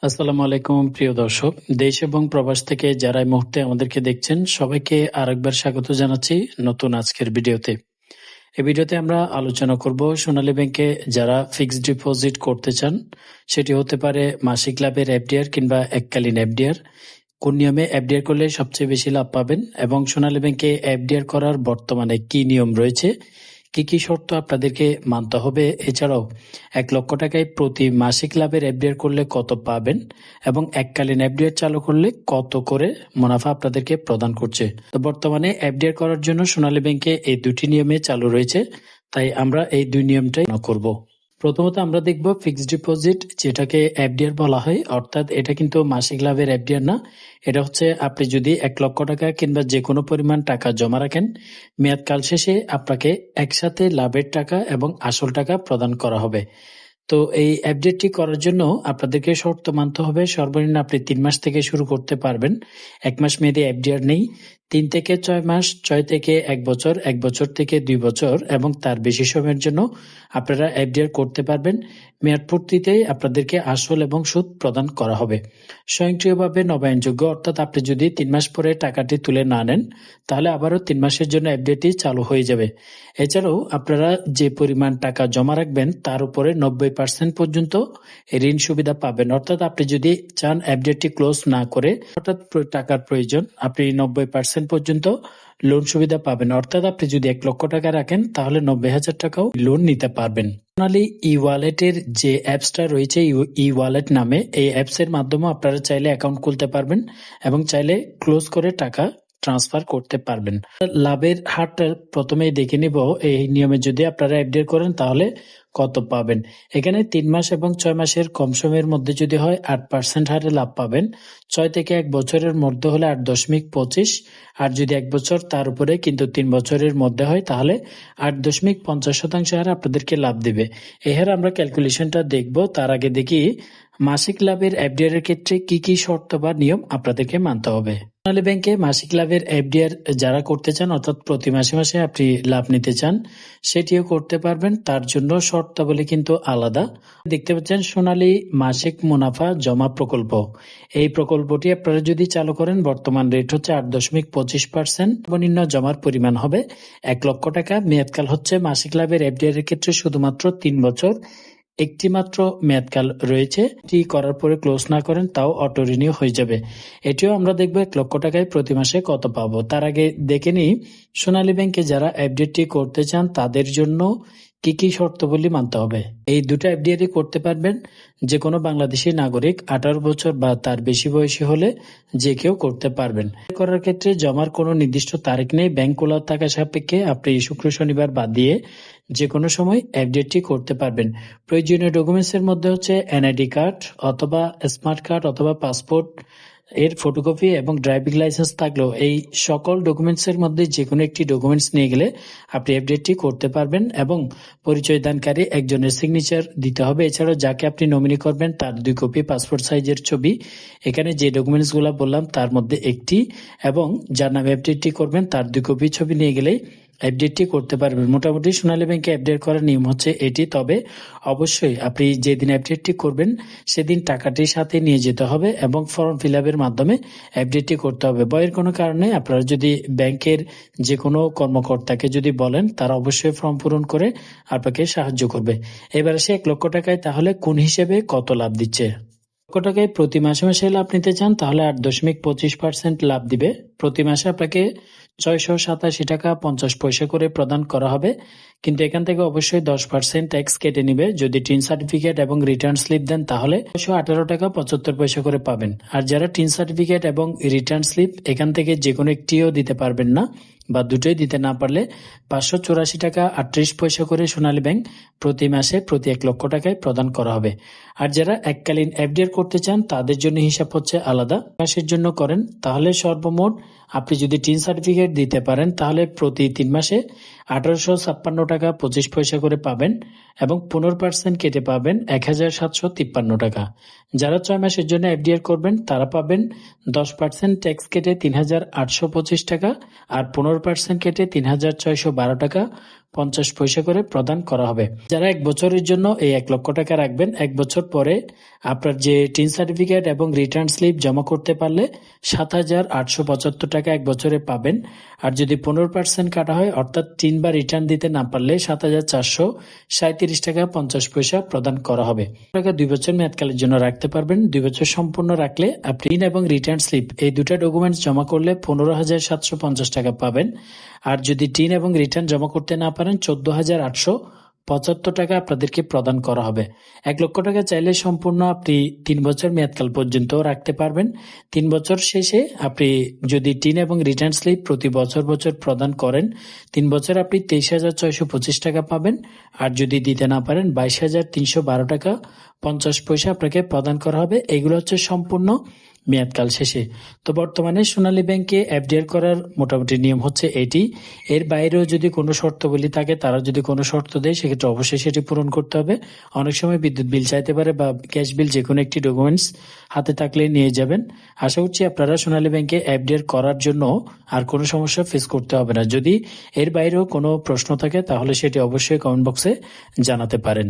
আসসালামু আলাইকুম প্রিয় দর্শক, দেশ এবং প্রবাস থেকে যারা এই মুহূর্তে আমাদেরকে দেখছেন সবাইকে আরেকবার স্বাগত জানাচ্ছি নতুন আজকের ভিডিওতে। এই ভিডিওতে আমরা আলোচনা করব সোনালী ব্যাংকে যারা ফিক্সড ডিপোজিট করতে চান, সেটি হতে পারে মাসিক লাভের এফডিআর কিংবা এককালীন এফডিআর। কোন নিয়মে এফডিআর করলে সবচেয়ে বেশি লাভ পাবেন এবং সোনালী ব্যাংকে এফডিআর করার বর্তমানে কি নিয়ম রয়েছে, কি কি শর্ত আপনাদেরকে মানতে হবে, এছাড়াও 1 লক্ষ টাকায় প্রতি মাসিক লাভের এফডিআর করলে কত পাবেন এবং এককালীন এফডিআর চালু করলে কত করে মুনাফা আপনাদেরকে প্রদান করছে। তো বর্তমানে এফডিআর করার জন্য সোনালী ব্যাংকে এই দুটি নিয়মে চালু রয়েছে, তাই আমরা এই দুই নিয়মটাই করব। প্রথমত আমরা দেখব ফিক্সড ডিপোজিট, যেটাকে এফডিআর বলা হয়, অর্থাৎ এটা কিন্তু মাসিক লাভের এফডিআর না। এটা হচ্ছে আপনি যদি 1 লক্ষ টাকা কিংবা যে কোনো পরিমাণ টাকা জমা রাখেন, মেয়াদকাল শেষে আপনাকে একসাথে লাভের টাকা এবং আসল টাকা প্রদান করা হবে। তো এই এফডিআরটি করার জন্য আপনাদেরকে শর্ত মানতে হবে। সর্বনিম্ন আপনি 3 মাস থেকে শুরু করতে পারবেন। 1 মাস মেয়াদী এফডিআর নেই। 3 থেকে 6 মাস, 6 থেকে 1 বছর, 1 বছর থেকে 2 বছর এবং তার বেশি সময়ের জন্য আপনারা এফডিআর করতে পারবেন। মেয়াদ পূর্তিতেই আপনাদেরকে আসল এবং সুদ প্রদান করা হবে। স্বয়ংক্রিয়ভাবে নবায়নযোগ্য, অর্থাৎ আপনি যদি 3 মাস পরে টাকাটি তুলে না নেন, তাহলে আবারও 3 মাসের জন্য এফডিআরটি চালু হয়ে যাবে। এছাড়াও আপনারা যে পরিমাণ টাকা জমা রাখবেন তার উপরে 90% পর্যন্ত ঋণ সুবিধা পাবেন। অর্থাৎ আপনি যদি চান এফডিআরটি ক্লোজ না করে হঠাৎ টাকার প্রয়োজন, আপনি 90% পর্যন্ত লোন সুবিধা পাবেন। অর্থাৎ আপনি যদি 1 লক্ষ টাকা রাখেন তাহলে 90,000 টাকাও লোন নিতে পারবেন। সোনালী ই ওয়ালেটের যে অ্যাপসটা রয়েছে, ই ওয়ালেট নামে, এই অ্যাপসের মাধ্যমে আপনারা চাইলে অ্যাকাউন্ট খুলতে পারবেন এবং চাইলে ক্লোজ করে টাকা ট্রান্সফার করতে পারবেন। লাভের হারটা প্রথমেই দেখে নিব। এই নিয়মে যদি আপনারা এফডিআর করেন তাহলে কত পাবেন। এখানে 3 মাস এবং 6 মাসের কম সময়ের মধ্যে যদি হয় 8% হারে লাভ পাবেন। 6 থেকে 1 বছরের মধ্যে হলে 8.25, আর যদি 1 বছর তার উপরে কিন্তু 3 বছরের মধ্যে হয় তাহলে 8.50% হারে আপনাদেরকে লাভ দিবে। এই হারে আমরা ক্যালকুলেশনটা দেখব। তার আগে দেখি মাসিক লাভের এফডিআর এর ক্ষেত্রে কি কি শর্ত বা নিয়ম আপনাদেরকে মানতে হবে। সোনালী ব্যাংকে মাসিক লাভের এফডিআর যারা করতে চান, অর্থাৎ প্রতি মাসে মাসে আপনি লাভ নিতে চান, সেটিও করতে পারবেন। তার জন্য শর্তাবলী কিন্তু আলাদা। দেখতে পাচ্ছেন সোনালী মাসিক মুনাফা জমা প্রকল্প। এই প্রকল্পটি আপনারা যদি চালু করেন, বর্তমান রেট হচ্ছে 8.25%। সর্বনিম্ন জমার পরিমাণ হবে 1 লক্ষ টাকা। মেয়াদকাল হচ্ছে মাসিক লাভের এফডিআর এর ক্ষেত্রে শুধুমাত্র 3 বছর। একটি মাত্র মেয়াদকাল রয়েছে। এটি করার পরে ক্লোজ না করেন তাও অটো রিনিউ হয়ে যাবে। এটিও আমরা দেখব 1 লক্ষ টাকায় প্রতি মাসে কত পাবো। তার আগে দেখে নিই সোনালী ব্যাংকে যারা এফডিআরটি করতে চান তাদের জন্য কি কি শর্তাবলী মানতে হবে। এই দুটো এফডিআরই করতে পারবেন যে কোনো বাংলাদেশি নাগরিক, 18 বছর বা তার বেশি বয়সী হলে যে কেউ করতে পারবেন। করার ক্ষেত্রে জমার কোনো নির্দিষ্ট তারিখ নেই। ব্যাংক খোলা থাকা সাপেক্ষে আপনি শুক্র শনিবার বাদ দিয়ে যে কোনো সময় এফডিআরটি করতে পারবেন। প্রয়োজনীয় ডকুমেন্টসের মধ্যে হচ্ছে এনআইডি কার্ড অথবা স্মার্ট কার্ড অথবা পাসপোর্ট এর ফটোকপি এবং ড্রাইভিং লাইসেন্স থাকলেও এই সকল ডকুমেন্টসের মধ্যে যে কোনো একটি ডকুমেন্টস নিয়ে গেলে আপনি এফডিআরটি করতে পারবেন এবং পরিচয় দানকারী একজনের সিগনেচার দিতে হবে। এছাড়াও যাকে আপনি নমিনি করবেন তার 2 কপি পাসপোর্ট সাইজের ছবি, এখানে যে ডকুমেন্টসগুলো বললাম তার মধ্যে একটি, এবং যার নামে এফডিআরটি করবেন তার 2 কপি ছবি নিয়ে গেলেই এফডিআরটি করতে পারবেন। মোটামুটি সোনালী ব্যাংকে এফডিআর করার নিয়ম হচ্ছে এটি। তবে অবশ্যই আপনি যেদিন এফডিআরটি করবেন সেদিন টাকাটি সাথে নিয়ে যেতে হবে এবং ফর্ম ফিল আপের মাধ্যমে এফডিআরটি করতে হবে। ভয়ের কোনো কারণে আপনারা যদি ব্যাংকের যে কোনো কর্মকর্তাকে যদি বলেন, তারা অবশ্যই ফর্ম পূরণ করে আপনাকে সাহায্য করবে। এবার আসে 1 লক্ষ টাকায় তাহলে কোন হিসেবে কত লাভ দিচ্ছে। লক্ষ টাকায় প্রতি মাসে মাসে লাভ নিতে চান তাহলে 8.25% লাভ দিবে। প্রতি মাসে আপনাকে 687 টাকা 50 পয়সা করে প্রদান করা হবে, কিন্তু এখান থেকে অবশ্যই 10% ট্যাক্স কেটে নিবে। যদি টিন সার্টিফিকেট এবং রিটার্ন স্লিপ দেন তাহলে 118 টাকা 75 পয়সা করে পাবেন। আর যারা টিন সার্টিফিকেট এবং রিটার্ন স্লিপ এখান থেকে যে কোনো একটিও দিতে পারবেন না বা দুটোই দিতে না পারলে 584 টাকা 38 পয়সা করে সোনালী ব্যাংক প্রতি মাসে প্রতি 1 লক্ষ টাকায় প্রদান করা হবে। আর যারা এককালীন এফডিআর করতে চান তাদের জন্য হিসাব হচ্ছে আলাদা। মাসের জন্য করেন তাহলে সর্বমোট আপনি যদি টিন সার্টিফিকেট দিতে পারেন তাহলে প্রতি 3 মাসে 1856 টাকা 25 পয়সা করে পাবেন এবং 15% কেটে পাবেন 1753 টাকা। যারা 6 মাসের জন্য এফডিআর করবেন তারা পাবেন 10% ট্যাক্স কেটে 3825 টাকা আর 15% কেটে 3612 টাকা। 50 পয়সা করে প্রদান করা হবে। যারা 1 বছরের জন্য এই 1 লক্ষ টাকা রাখবেন, 1 বছর পরে আপনার যে টিন সার্টিফিকেট এবং রিটার্ন স্লিপ জমা করতে পারলে 7,875 টাকা 1 বছরে পাবেন। আর যদি 15% কাটা হয় অর্থাৎ টিন বা রিটার্ন দিতে না পারলে 7,437 টাকা 50 পয়সা প্রদান করা হবে। টাকা 2 বছর মেয়াদকালের জন্য রাখতে পারবেন। 2 বছর সম্পূর্ণ রাখলে আপনি টিন এবং রিটার্ন স্লিপ এই দুটা ডকুমেন্টস জমা করলে 15,750 টাকা পাবেন। আর যদি টিন এবং রিটার্ন জমা করতে না পারেন 14,875 টাকা আপনাদেরকে প্রদান করা হবে। 1 লক্ষ টাকা চাইলে সম্পূর্ণ আপনি 3 বছর মেয়াদকাল পর্যন্ত রাখতে পারবেন। 3 বছর শেষে আপনি যদি টিন এবং রিটার্ন স্লিপ প্রতি বছর প্রদান করেন 3 বছর আপনি 23,625 টাকা পাবেন। আর যদি দিতে না পারেন 22,312 টাকা 50 পয়সা আপনাকে প্রদান করা হবে। এগুলো হচ্ছে সম্পূর্ণ মেয়াদকাল শেষে। তো বর্তমানে সোনালী ব্যাংকে এফডিআর করার মোটামুটি নিয়ম হচ্ছে এটি। এর বাইরেও যদি কোনো শর্তাবলী থাকে, তারা যদি কোনো শর্ত দেয় সেক্ষেত্রে অবশ্যই সেটি পূরণ করতে হবে। অনেক সময় বিদ্যুৎ বিল চাইতে পারে বা গ্যাস বিল, যে কোনো একটি ডকুমেন্টস হাতে থাকলে নিয়ে যাবেন। আশা করছি আপনারা সোনালী ব্যাংকে এফডিআর করার জন্য আর কোনো সমস্যা ফেস করতে হবে না। যদি এর বাইরেও কোনো প্রশ্ন থাকে তাহলে সেটি অবশ্যই কমেন্ট বক্সে জানাতে পারেন।